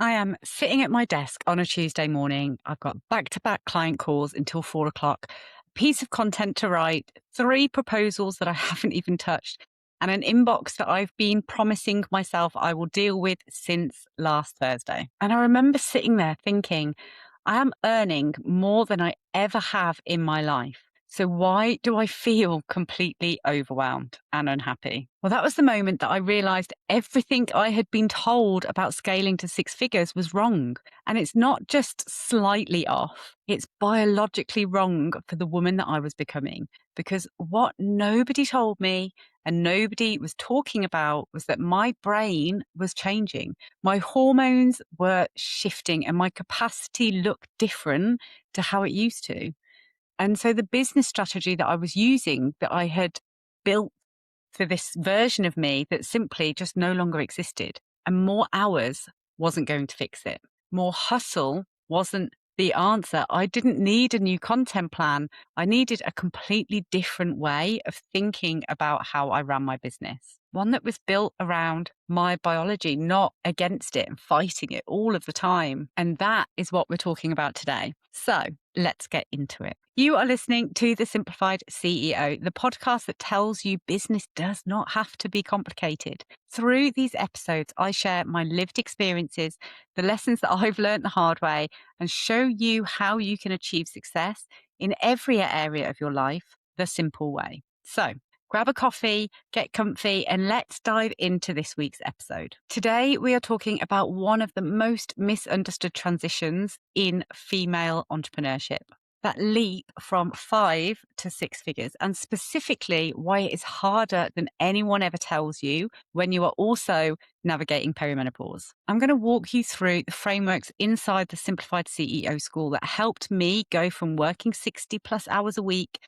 I am sitting at my desk on a Tuesday morning. I've got back-to-back client calls until 4 o'clock, a piece of content to write, 3 proposals that I haven't even touched, and an inbox that I've been promising myself I will deal with since last Thursday. And I remember sitting there thinking, I am earning more than I ever have in my life. So why do I feel completely overwhelmed and unhappy? Well, that was the moment that I realized everything I had been told about scaling to 6 figures was wrong. And it's not just slightly off, it's biologically wrong for the woman that I was becoming. Because what nobody told me and nobody was talking about was that my brain was changing. My hormones were shifting and my capacity looked different to how it used to. And so the business strategy that I was using, that I had built for this version of me that simply just no longer existed. And more hours wasn't going to fix it. More hustle wasn't the answer. I didn't need a new content plan. I needed a completely different way of thinking about how I ran my business. One that was built around my biology, not against it and fighting it all of the time. And that is what we're talking about today. So let's get into it. You are listening to The Simplified CEO, the podcast that tells you business does not have to be complicated. Through these episodes, I share my lived experiences, the lessons that I've learned the hard way, and show you how you can achieve success in every area of your life the simple way. So grab a coffee, get comfy, and let's dive into this week's episode. Today, we are talking about one of the most misunderstood transitions in female entrepreneurship. That leap from 5 to 6 figures, and specifically why it is harder than anyone ever tells you when you are also navigating perimenopause. I'm going to walk you through the frameworks inside the Simplified CEO School that helped me go from working 60 plus hours a week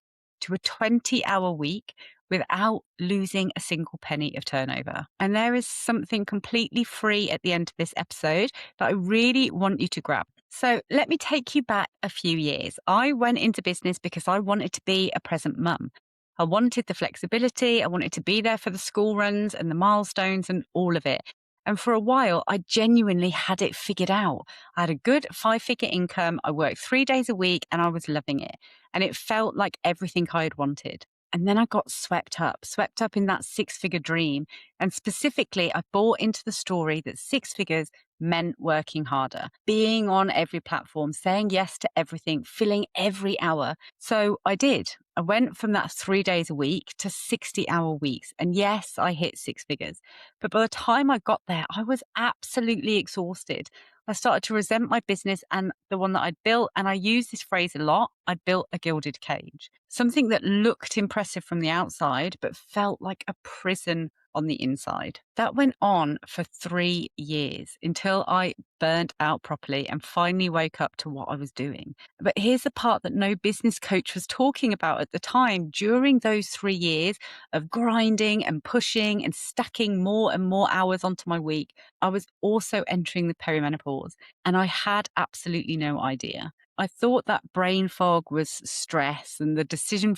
to a 20-hour week without losing a single penny of turnover. And there is something completely free at the end of this episode that I really want you to grab. So let me take you back a few years. I went into business because I wanted to be a present mum. I wanted the flexibility. I wanted to be there for the school runs and the milestones and all of it. And for a while, I genuinely had it figured out. I had a good 5-figure income. I worked 3 days a week and I was loving it. And it felt like everything I had wanted. And then I got swept up in that 6-figure dream. And specifically, I bought into the story that 6 figures meant working harder, being on every platform, saying yes to everything, filling every hour. So I did. I went from that 3 days a week to 60-hour weeks. And yes, I hit 6 figures. But by the time I got there, I was absolutely exhausted. I started to resent my business and the one that I'd built. And I use this phrase a lot. I'd built a gilded cage, something that looked impressive from the outside, but felt like a prison on the inside. That went on for 3 years until I burnt out properly and finally woke up to what I was doing. But here's the part that no business coach was talking about at the time. During those 3 years of grinding and pushing and stacking more and more hours onto my week, I was also entering the perimenopause and I had absolutely no idea. I thought that brain fog was stress and the decision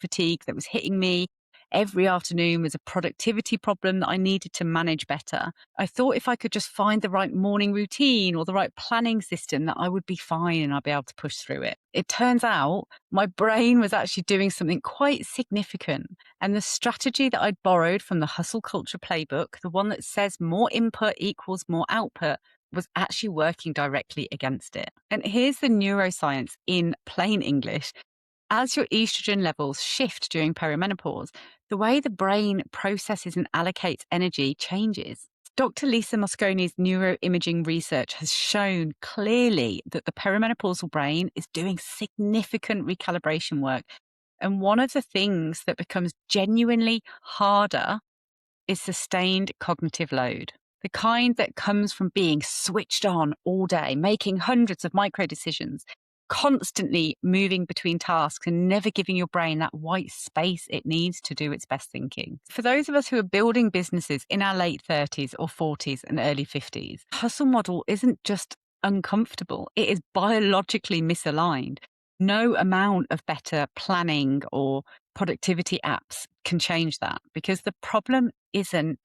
fatigue that was hitting me every afternoon was a productivity problem that I needed to manage better. I thought if I could just find the right morning routine or the right planning system that I would be fine and I'd be able to push through it. It turns out my brain was actually doing something quite significant. And the strategy that I'd borrowed from the hustle culture playbook, the one that says more input equals more output, was actually working directly against it. And here's the neuroscience in plain English. As your estrogen levels shift during perimenopause, the way the brain processes and allocates energy changes. Dr. Lisa Mosconi's neuroimaging research has shown clearly that the perimenopausal brain is doing significant recalibration work. And one of the things that becomes genuinely harder is sustained cognitive load. The kind that comes from being switched on all day, making hundreds of micro decisions, constantly moving between tasks and never giving your brain that white space it needs to do its best thinking. For those of us who are building businesses in our late 30s or 40s and early 50s, hustle model isn't just uncomfortable, it is biologically misaligned. No amount of better planning or productivity apps can change that, because the problem isn't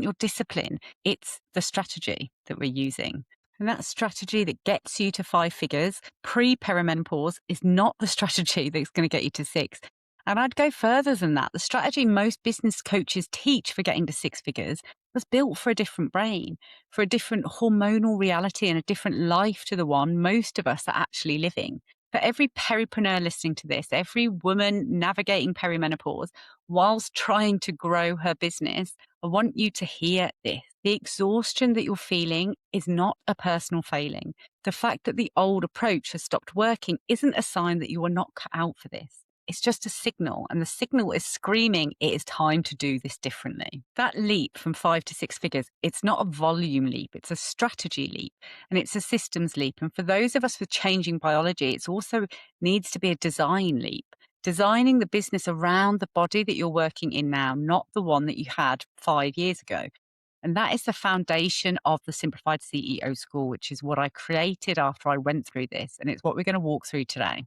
your discipline, it's the strategy that we're using. And that strategy that gets you to 5 figures pre-perimenopause is not the strategy that's going to get you to 6. And I'd go further than that. The strategy most business coaches teach for getting to 6 figures was built for a different brain, for a different hormonal reality and a different life to the one most of us are actually living. For every peripreneur listening to this, every woman navigating perimenopause whilst trying to grow her business, I want you to hear this. The exhaustion that you're feeling is not a personal failing. The fact that the old approach has stopped working isn't a sign that you are not cut out for this. It's just a signal, and the signal is screaming, it is time to do this differently. That leap from 5 to 6 figures, it's not a volume leap, it's a strategy leap, and it's a systems leap. And for those of us with changing biology, it also needs to be a design leap. Designing the business around the body that you're working in now, not the one that you had 5 years ago. And that is the foundation of the Simplified CEO School, which is what I created after I went through this. And it's what we're going to walk through today.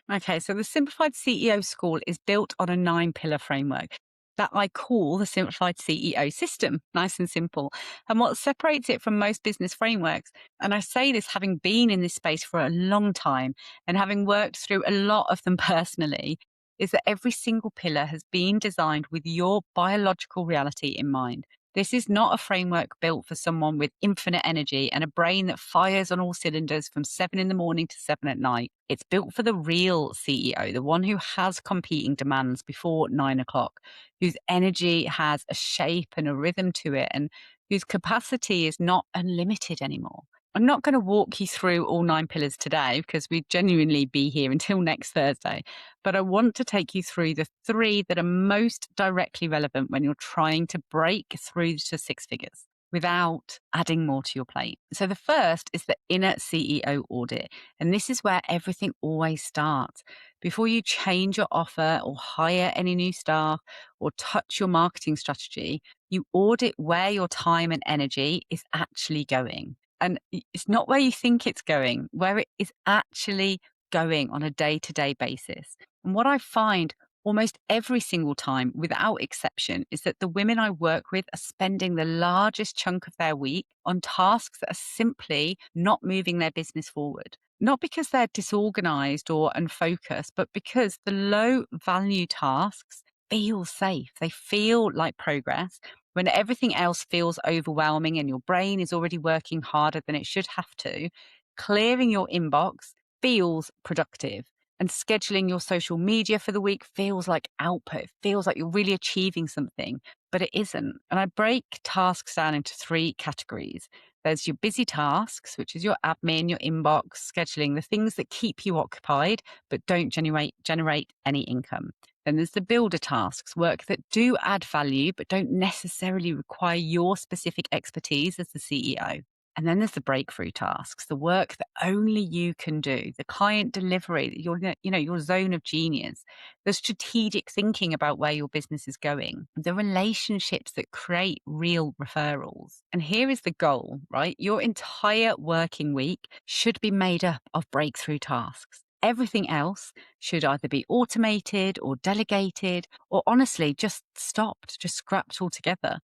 Okay, so the Simplified CEO School is built on a 9-pillar framework that I call the Simplified CEO System, nice and simple. And what separates it from most business frameworks, and I say this having been in this space for a long time and having worked through a lot of them personally, is that every single pillar has been designed with your biological reality in mind. This is not a framework built for someone with infinite energy and a brain that fires on all cylinders from 7 in the morning to 7 at night. It's built for the real CEO, the one who has competing demands before 9 o'clock, whose energy has a shape and a rhythm to it, and whose capacity is not unlimited anymore. I'm not going to walk you through all 9 pillars today because we'd genuinely be here until next Thursday. But I want to take you through the 3 that are most directly relevant when you're trying to break through to 6 figures without adding more to your plate. So the first is the Inner CEO Audit. And this is where everything always starts. Before you change your offer or hire any new staff or touch your marketing strategy, you audit where your time and energy is actually going. And it's not where you think it's going, where it is actually going on a day-to-day basis. And what I find almost every single time, without exception, is that the women I work with are spending the largest chunk of their week on tasks that are simply not moving their business forward. Not because they're disorganized or unfocused, but because the low value tasks feel safe. They feel like progress when everything else feels overwhelming and your brain is already working harder than it should have to. Clearing your inbox feels productive. And scheduling your social media for the week feels like output. It feels like you're really achieving something, but it isn't. And I break tasks down into 3 categories. There's your busy tasks, which is your admin, your inbox, scheduling, the things that keep you occupied, but don't generate any income. Then there's the builder tasks, work that do add value, but don't necessarily require your specific expertise as the CEO. And then there's the breakthrough tasks, the work that only you can do, the client delivery, your zone of genius, the strategic thinking about where your business is going, the relationships that create real referrals. And here is the goal, right? Your entire working week should be made up of breakthrough tasks. Everything else should either be automated or delegated, or honestly, just stopped, just scrapped altogether.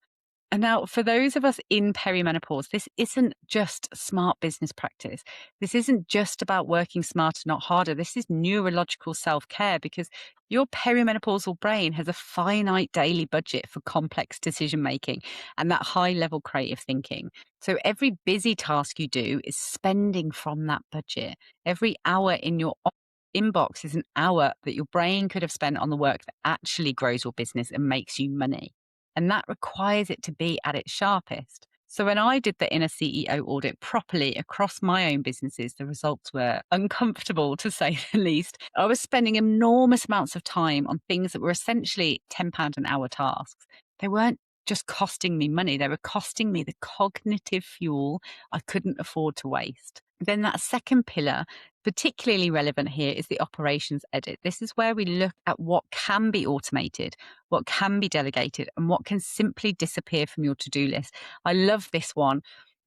And now, for those of us in perimenopause, this isn't just smart business practice. This isn't just about working smarter, not harder. This is neurological self-care, because your perimenopausal brain has a finite daily budget for complex decision making and that high-level creative thinking. So every busy task you do is spending from that budget. Every hour in your inbox is an hour that your brain could have spent on the work that actually grows your business and makes you money. And that requires it to be at its sharpest. So when I did the Inner CEO audit properly across my own businesses, the results were uncomfortable, to say the least. I was spending enormous amounts of time on things that were essentially £10 an hour tasks. They weren't just costing me money, they were costing me the cognitive fuel I couldn't afford to waste. Then that second pillar, particularly relevant here, is the operations edit. This is where we look at what can be automated, what can be delegated, and what can simply disappear from your to-do list. I love this one.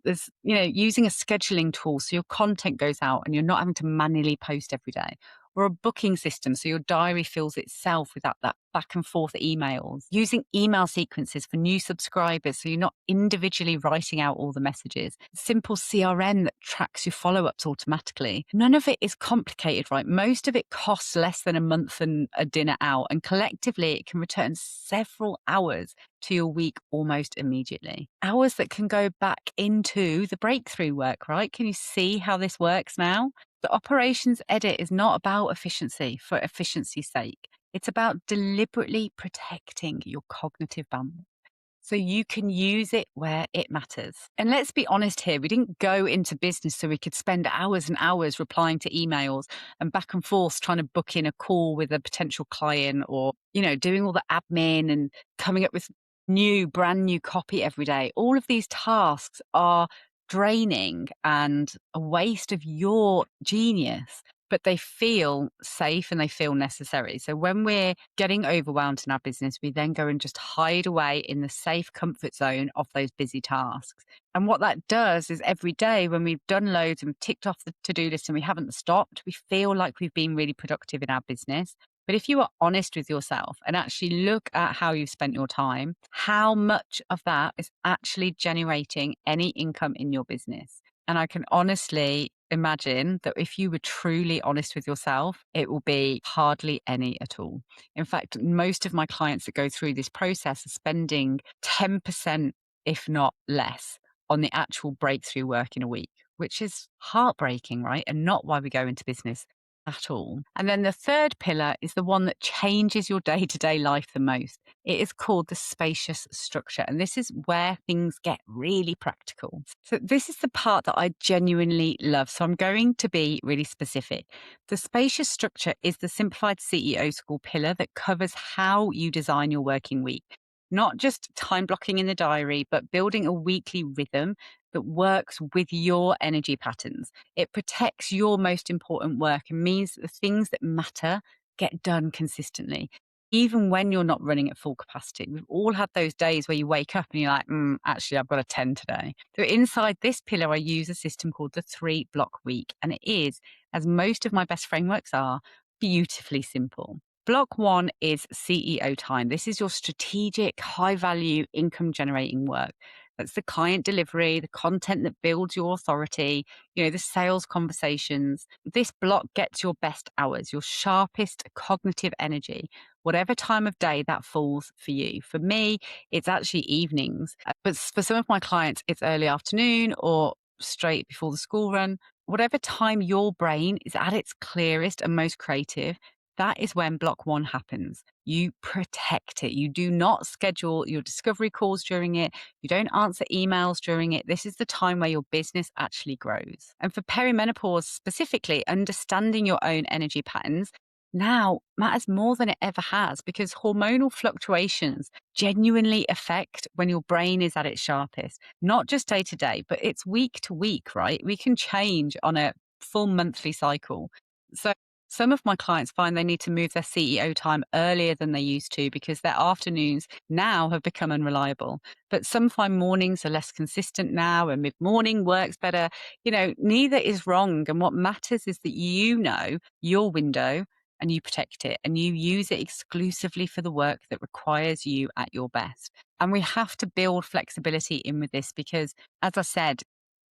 There's, using a scheduling tool so your content goes out and you're not having to manually post every day. or a booking system so your diary fills itself without that back and forth emails, using email sequences for new subscribers so you're not individually writing out all the messages, simple CRM that tracks your follow-ups automatically. None of it is complicated, right? Most of it costs less than a month and a dinner out, and collectively it can return several hours to your week almost immediately. Hours that can go back into the breakthrough work, right? Can you see how this works now? The operations edit is not about efficiency for efficiency's sake. It's about deliberately protecting your cognitive bandwidth so you can use it where it matters. And let's be honest here, we didn't go into business so we could spend hours and hours replying to emails and back and forth trying to book in a call with a potential client, or, doing all the admin and coming up with brand new copy every day. All of these tasks are draining and a waste of your genius, but they feel safe and they feel necessary. So when we're getting overwhelmed in our business, we then go and just hide away in the safe comfort zone of those busy tasks. And what that does is every day when we've done loads and ticked off the to-do list and we haven't stopped, we feel like we've been really productive in our business. But if you are honest with yourself and actually look at how you've spent your time, how much of that is actually generating any income in your business? And I can honestly imagine that if you were truly honest with yourself, it will be hardly any at all. In fact, most of my clients that go through this process are spending 10%, if not less, on the actual breakthrough work in a week, which is heartbreaking, right? And not why we go into business at all. And then the third pillar is the one that changes your day-to-day life the most. It is called the spacious structure. And this is where things get really practical. So this is the part that I genuinely love. So I'm going to be really specific. The spacious structure is the simplified CEO school pillar that covers how you design your working week. Not just time blocking in the diary, but building a weekly rhythm that works with your energy patterns. It protects your most important work and means that the things that matter get done consistently, even when you're not running at full capacity. We've all had those days where you wake up and you're like, actually, I've got a 10 today. So inside this pillar, I use a system called the 3-block week. And it is, as most of my best frameworks are, beautifully simple. Block 1 is CEO time. This is your strategic, high value, income generating work. That's the client delivery, the content that builds your authority, the sales conversations. This block gets your best hours, your sharpest cognitive energy, whatever time of day that falls for you. For me, it's actually evenings, but for some of my clients, it's early afternoon or straight before the school run. Whatever time your brain is at its clearest and most creative, that is when block 1 happens. You protect it. You do not schedule your discovery calls during it. You don't answer emails during it. This is the time where your business actually grows. And for perimenopause specifically, understanding your own energy patterns now matters more than it ever has, because hormonal fluctuations genuinely affect when your brain is at its sharpest, not just day to day, but it's week to week, right? We can change on a full monthly cycle. So some of my clients find they need to move their CEO time earlier than they used to because their afternoons now have become unreliable. But some find mornings are less consistent now and mid-morning works better. Neither is wrong. And what matters is that you know your window and you protect it and you use it exclusively for the work that requires you at your best. And we have to build flexibility in with this because, as I said,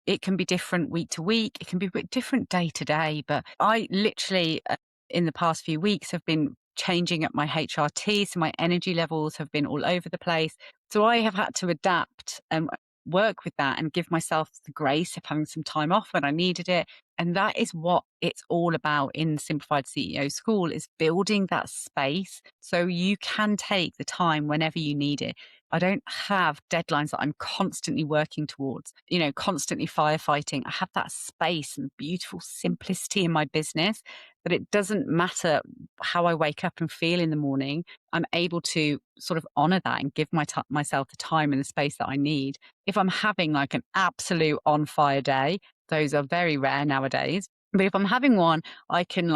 it can be different week to week. It can be different day to day. But I literally, in the past few weeks, have been changing up my HRT. So my energy levels have been all over the place. So I have had to adapt and work with that and give myself the grace of having some time off when I needed it. And that is what it's all about in Simplified CEO School, is building that space so you can take the time whenever you need it. I don't have deadlines that I'm constantly working towards, constantly firefighting. I have that space and beautiful simplicity in my business that it doesn't matter how I wake up and feel in the morning. I'm able to sort of honor that and give myself the time and the space that I need. If I'm having like an absolute on fire day, those are very rare nowadays. But if I'm having one, I can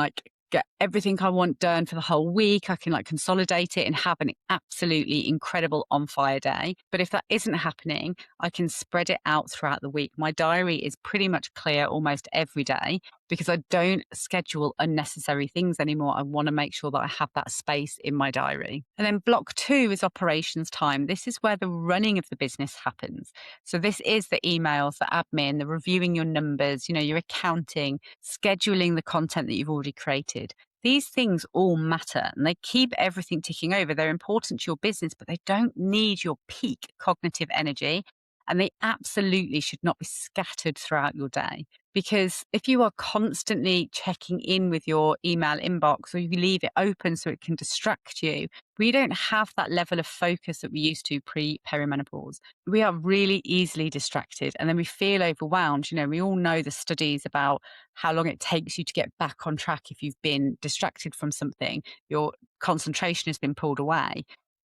get everything I want done for the whole week. I can consolidate it and have an absolutely incredible on fire day. But if that isn't happening, I can spread it out throughout the week. My diary is pretty much clear almost every day. because I don't schedule unnecessary things anymore. I want to make sure that I have that space in my diary. And then block 2 is operations time. This is where the running of the business happens. So this is the emails, the admin, the reviewing your numbers, your accounting, scheduling the content that you've already created. These things all matter and they keep everything ticking over. They're important to your business, but they don't need your peak cognitive energy. And they absolutely should not be scattered throughout your day. Because if you are constantly checking in with your email inbox, or you leave it open so it can distract you, we don't have that level of focus that we used to pre-perimenopause. We are really easily distracted and then we feel overwhelmed. We all know the studies about how long it takes you to get back on track if you've been distracted from something. Your concentration has been pulled away.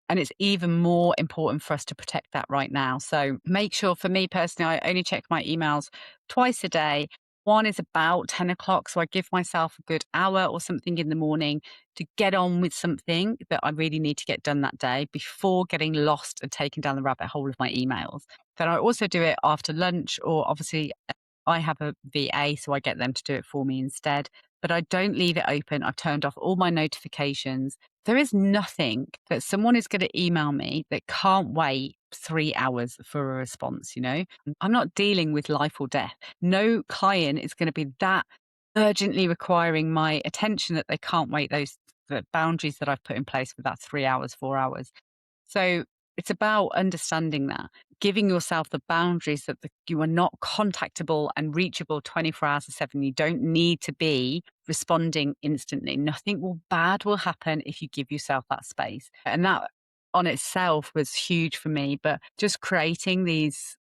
And it's even more important for us to protect that right now. So make sure, for me personally, I only check my emails twice a day. One is about 10 o'clock. So I give myself a good hour or something in the morning to get on with something that I really need to get done that day before getting lost and taken down the rabbit hole of my emails. Then I also do it after lunch, or obviously I have a VA, so I get them to do it for me instead. But I don't leave it open. I've turned off all my notifications. There is nothing that someone is going to email me that can't wait 3 hours for a response. I'm not dealing with life or death. No client is going to be that urgently requiring my attention that they can't wait the boundaries that I've put in place for that 3 hours, 4 hours. So it's about understanding that, giving yourself the boundaries that you are not contactable and reachable 24 hours a 7. You don't need to be responding instantly. Nothing bad will happen if you give yourself that space. And that on itself was huge for me, but just creating these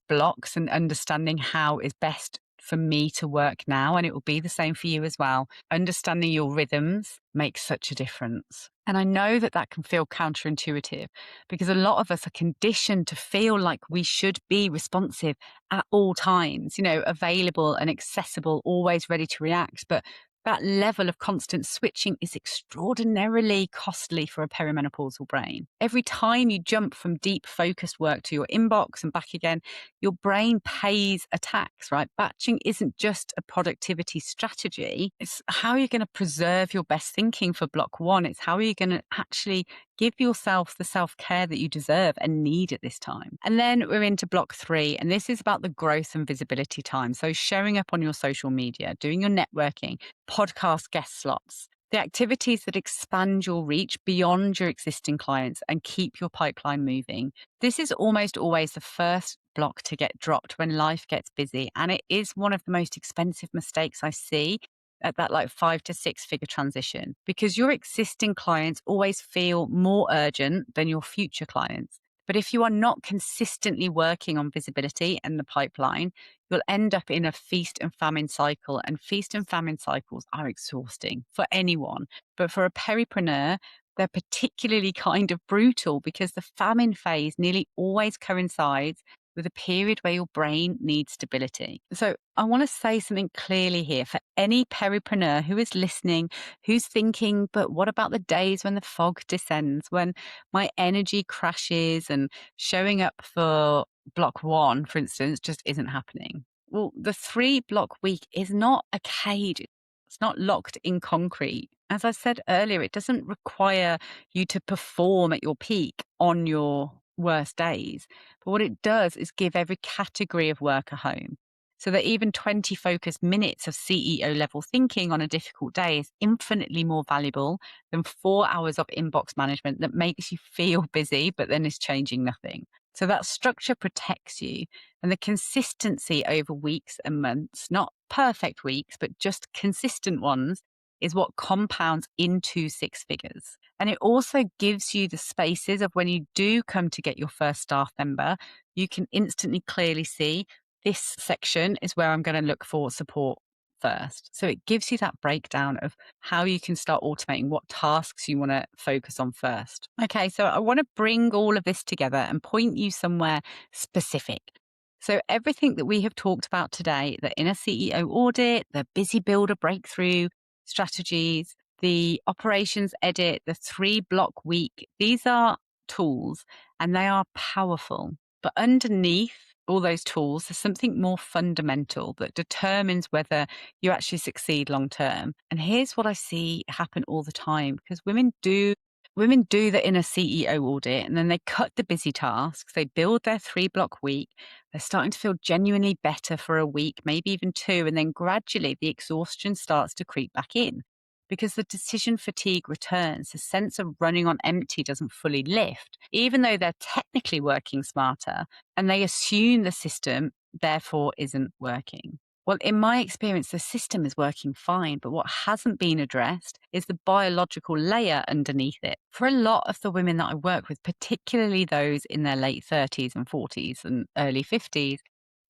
blocks and understanding how is best for me to work now, and it will be the same for you as well. Understanding your rhythms makes such a difference. And I know that can feel counterintuitive because a lot of us are conditioned to feel like we should be responsive at all times, available and accessible, always ready to react. But that level of constant switching is extraordinarily costly for a perimenopausal brain. Every time you jump from deep focused work to your inbox and back again, your brain pays a tax, right? Batching isn't just a productivity strategy. It's how you're going to preserve your best thinking for block 1. It's how you're going to actually give yourself the self-care that you deserve and need at this time. And then we're into block 3, and this is about the growth and visibility time. So showing up on your social media, doing your networking, podcast guest slots, the activities that expand your reach beyond your existing clients and keep your pipeline moving. This is almost always the first block to get dropped when life gets busy. And it is one of the most expensive mistakes I see at that 5 to 6 figure transition, because your existing clients always feel more urgent than your future clients. But if you are not consistently working on visibility and the pipeline, you'll end up in a feast and famine cycle. And feast and famine cycles are exhausting for anyone. But for a peripreneur, they're particularly kind of brutal because the famine phase nearly always coincides with a period where your brain needs stability. So I want to say something clearly here for any peripreneur who is listening, who's thinking, but what about the days when the fog descends, when my energy crashes and showing up for block 1, for instance, just isn't happening? Well, the 3 block week is not a cage. It's not locked in concrete. As I said earlier, it doesn't require you to perform at your peak on your worst days. But what it does is give every category of work a home, so that even 20 focused minutes of CEO level thinking on a difficult day is infinitely more valuable than 4 hours of inbox management that makes you feel busy, but then is changing nothing. So that structure protects you, and the consistency over weeks and months, not perfect weeks, but just consistent ones, is what compounds into 6 figures. And it also gives you the spaces of when you do come to get your first staff member, you can instantly clearly see this section is where I'm going to look for support first. So it gives you that breakdown of how you can start automating what tasks you want to focus on first. Okay, so I want to bring all of this together and point you somewhere specific. So everything that we have talked about today, the Inner CEO Audit, the Busy Builder Breakthrough strategies, the operations edit, the 3 block week, these are tools and they are powerful. But underneath all those tools, there's something more fundamental that determines whether you actually succeed long term. And here's what I see happen all the time, because women do the inner CEO audit, and then they cut the busy tasks. They build their 3-block week. They're starting to feel genuinely better for a week, maybe even 2. And then gradually the exhaustion starts to creep back in because the decision fatigue returns. The sense of running on empty doesn't fully lift, even though they're technically working smarter, and they assume the system therefore isn't working. Well, in my experience, the system is working fine, but what hasn't been addressed is the biological layer underneath it. For a lot of the women that I work with, particularly those in their late 30s and 40s and early 50s,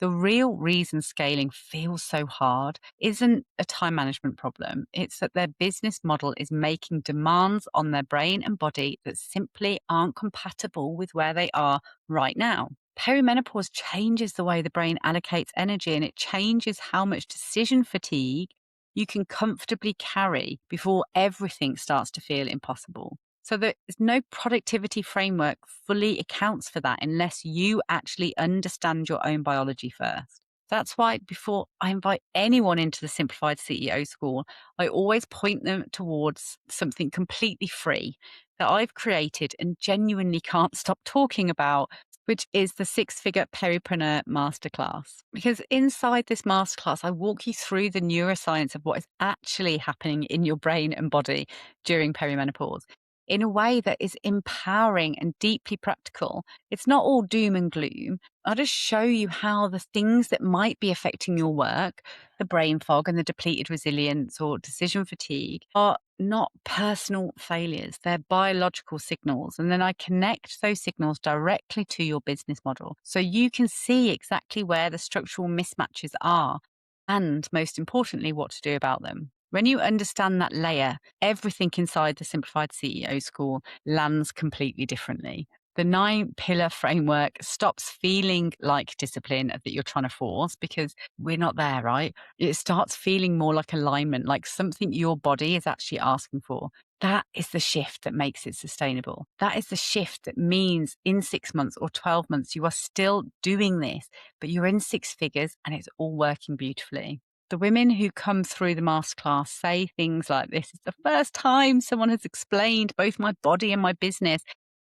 the real reason scaling feels so hard isn't a time management problem. It's that their business model is making demands on their brain and body that simply aren't compatible with where they are right now. Perimenopause changes the way the brain allocates energy, and it changes how much decision fatigue you can comfortably carry before everything starts to feel impossible. So there's no productivity framework fully accounts for that unless you actually understand your own biology first. That's why before I invite anyone into the Simplified CEO School, I always point them towards something completely free that I've created and genuinely can't stop talking about, which is the 6-figure Peripreneur Masterclass. Because inside this masterclass, I walk you through the neuroscience of what is actually happening in your brain and body during perimenopause in a way that is empowering and deeply practical. It's not all doom and gloom. I'll just show you how the things that might be affecting your work, the brain fog and the depleted resilience or decision fatigue, are not personal failures. They're biological signals. And then I connect those signals directly to your business model so you can see exactly where the structural mismatches are and, most importantly, what to do about them. When you understand that layer, everything inside the Simplified CEO School lands completely differently. The 9-pillar framework stops feeling like discipline that you're trying to force, because we're not there, right? It starts feeling more like alignment, like something your body is actually asking for. That is the shift that makes it sustainable. That is the shift that means in 6 months or 12 months, you are still doing this, but you're in 6 figures and it's all working beautifully. The women who come through the masterclass say things like, this is the first time someone has explained both my body and my business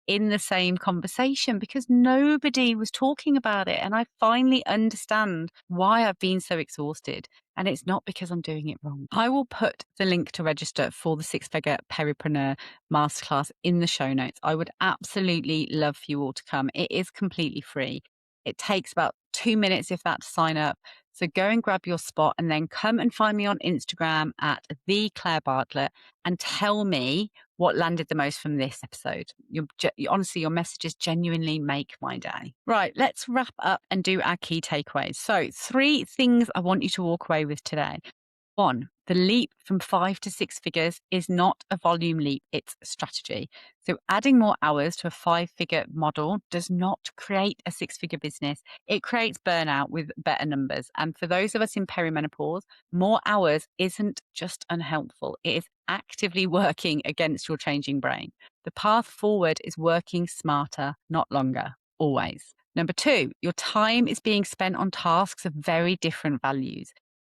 in the same conversation, because nobody was talking about it. And I finally understand why I've been so exhausted. And it's not because I'm doing it wrong. I will put the link to register for the 6-figure Peripreneur Masterclass in the show notes. I would absolutely love for you all to come. It is completely free. It takes about 2 minutes, if that, to sign up. So go and grab your spot and then come and find me on Instagram at @TheClaireBartlett and tell me what landed the most from this episode. Honestly, your messages genuinely make my day. Right, let's wrap up and do our key takeaways. So 3 things I want you to walk away with today. 1, the leap from 5 to 6 figures is not a volume leap, it's a strategy. So adding more hours to a 5-figure model does not create a 6-figure business. It creates burnout with better numbers. And for those of us in perimenopause, more hours isn't just unhelpful. It is actively working against your changing brain. The path forward is working smarter, not longer, always. Number 2, your time is being spent on tasks of very different values.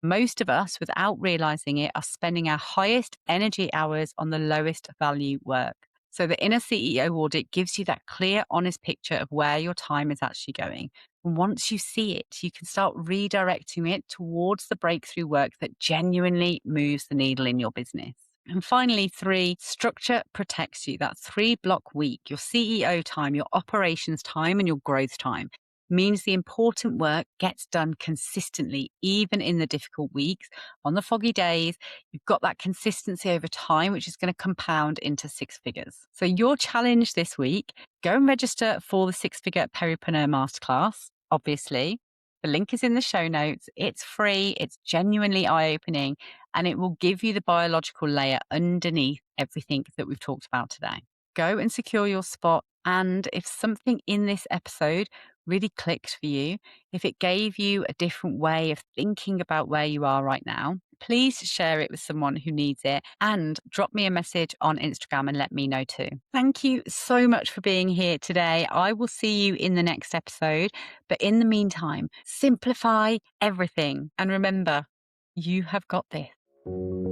Most of us, without realizing it, are spending our highest energy hours on the lowest value work. So the Inner CEO Audit gives you that clear, honest picture of where your time is actually going. And once you see it, you can start redirecting it towards the breakthrough work that genuinely moves the needle in your business. And finally, 3, structure protects you. That 3-block week, your CEO time, your operations time, and your growth time, means the important work gets done consistently, even in the difficult weeks. On the foggy days, you've got that consistency over time, which is going to compound into 6 figures. So your challenge this week, go and register for the 6-figure Peripreneur Masterclass, obviously. The link is in the show notes. It's free. It's genuinely eye-opening, and it will give you the biological layer underneath everything that we've talked about today. Go and secure your spot. And if something in this episode really clicked for you, if it gave you a different way of thinking about where you are right now, please share it with someone who needs it and drop me a message on Instagram and let me know too. Thank you so much for being here today. I will see you in the next episode. But in the meantime, simplify everything. And remember, you have got this.